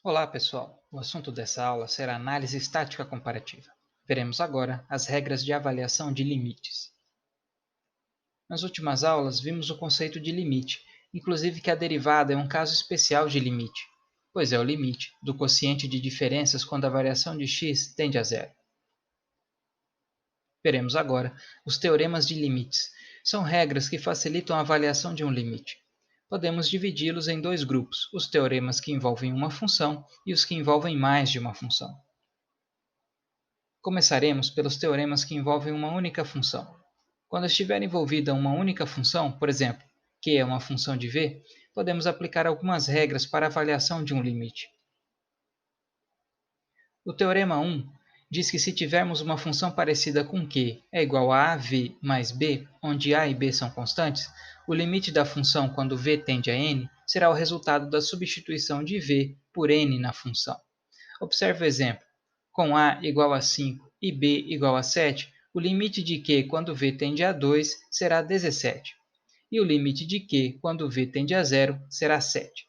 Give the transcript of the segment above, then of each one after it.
Olá, pessoal! O assunto dessa aula será análise estática comparativa. Veremos agora as regras de avaliação de limites. Nas últimas aulas, vimos o conceito de limite, inclusive que a derivada é um caso especial de limite, pois é o limite do quociente de diferenças quando a variação de x tende a zero. Veremos agora os teoremas de limites. São regras que facilitam a avaliação de um limite. Podemos dividi-los em dois grupos, os teoremas que envolvem uma função e os que envolvem mais de uma função. Começaremos pelos teoremas que envolvem uma única função. Quando estiver envolvida uma única função, por exemplo, q é uma função de v, podemos aplicar algumas regras para a avaliação de um limite. O teorema 1 diz que se tivermos uma função parecida com q é igual a av mais b, onde a e b são constantes, o limite da função quando v tende a n será o resultado da substituição de v por n na função. Observe o exemplo. Com a igual a 5 e b igual a 7, o limite de q quando v tende a 2 será 17, e o limite de q quando v tende a 0 será 7.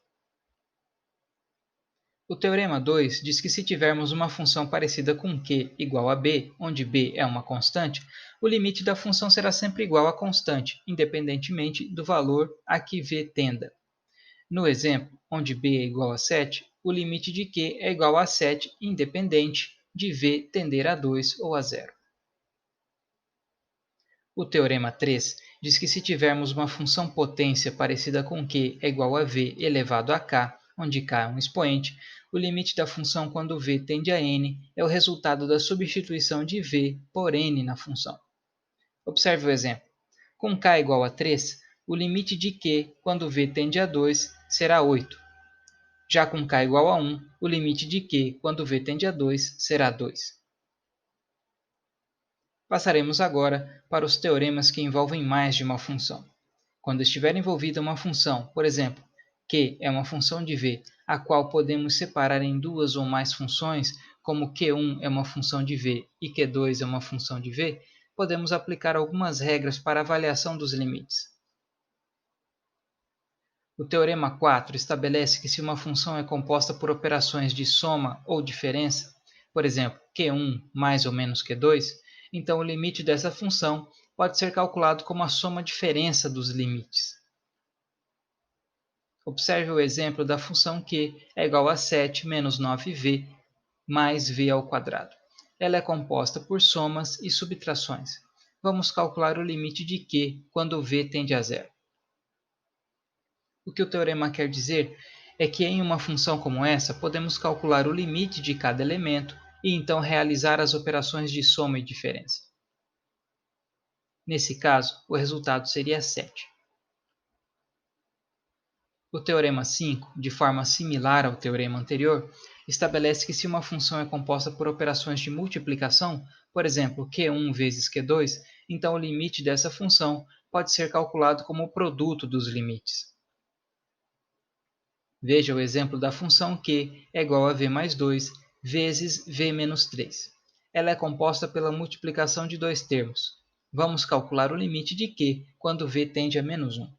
O teorema 2 diz que se tivermos uma função parecida com q igual a b, onde b é uma constante, o limite da função será sempre igual à constante, independentemente do valor a que v tenda. No exemplo, onde b é igual a 7, o limite de q é igual a 7, independente de v tender a 2 ou a 0. O teorema 3 diz que se tivermos uma função potência parecida com q é igual a v elevado a k, onde k é um expoente, o limite da função quando v tende a n é o resultado da substituição de v por n na função. Observe o exemplo. Com k igual a 3, o limite de q quando v tende a 2 será 8. Já com k igual a 1, o limite de q quando v tende a 2 será 2. Passaremos agora para os teoremas que envolvem mais de uma função. Quando estiver envolvida uma função, por exemplo, q é uma função de v, a qual podemos separar em duas ou mais funções, como q1 é uma função de v e q2 é uma função de v, podemos aplicar algumas regras para avaliação dos limites. O teorema 4 estabelece que se uma função é composta por operações de soma ou diferença, por exemplo, q1 mais ou menos q2, então o limite dessa função pode ser calculado como a soma-diferença dos limites. Observe o exemplo da função q é igual a 7 menos 9v mais v ao quadrado. Ela é composta por somas e subtrações. Vamos calcular o limite de q quando v tende a zero. O que o teorema quer dizer é que em uma função como essa, podemos calcular o limite de cada elemento e então realizar as operações de soma e diferença. Nesse caso, o resultado seria 7. O teorema 5, de forma similar ao teorema anterior, estabelece que se uma função é composta por operações de multiplicação, por exemplo, q1 vezes q2, então o limite dessa função pode ser calculado como o produto dos limites. Veja o exemplo da função q é igual a v mais 2 vezes v menos 3. Ela é composta pela multiplicação de dois termos. Vamos calcular o limite de q quando v tende a menos 1.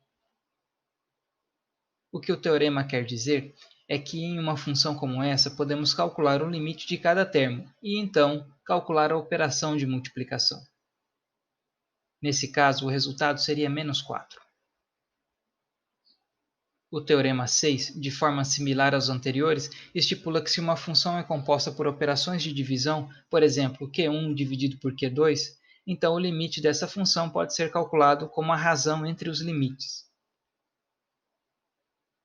O que o teorema quer dizer é que em uma função como essa podemos calcular o limite de cada termo e então calcular a operação de multiplicação. Nesse caso, o resultado seria menos 4. O teorema 6, de forma similar aos anteriores, estipula que se uma função é composta por operações de divisão, por exemplo, q1 dividido por q2, então o limite dessa função pode ser calculado como a razão entre os limites.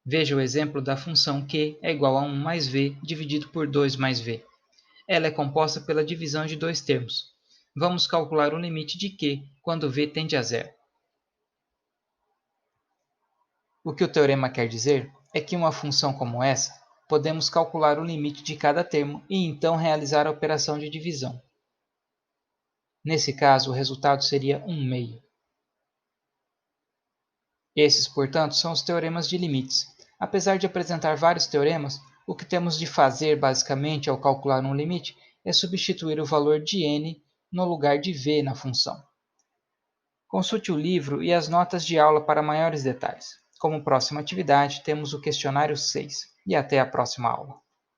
Veja o exemplo da função q é igual a 1 mais v dividido por 2 mais v. Ela é composta pela divisão de dois termos. Vamos calcular o limite de q quando v tende a zero. O que o teorema quer dizer é que em uma função como essa, podemos calcular o limite de cada termo e então realizar a operação de divisão. Nesse caso, o resultado seria 1 meio. Esses, portanto, são os teoremas de limites. Apesar de apresentar vários teoremas, o que temos de fazer, basicamente, ao calcular um limite, é substituir o valor de n no lugar de v na função. Consulte o livro e as notas de aula para maiores detalhes. Como próxima atividade, temos o questionário 6. E até a próxima aula.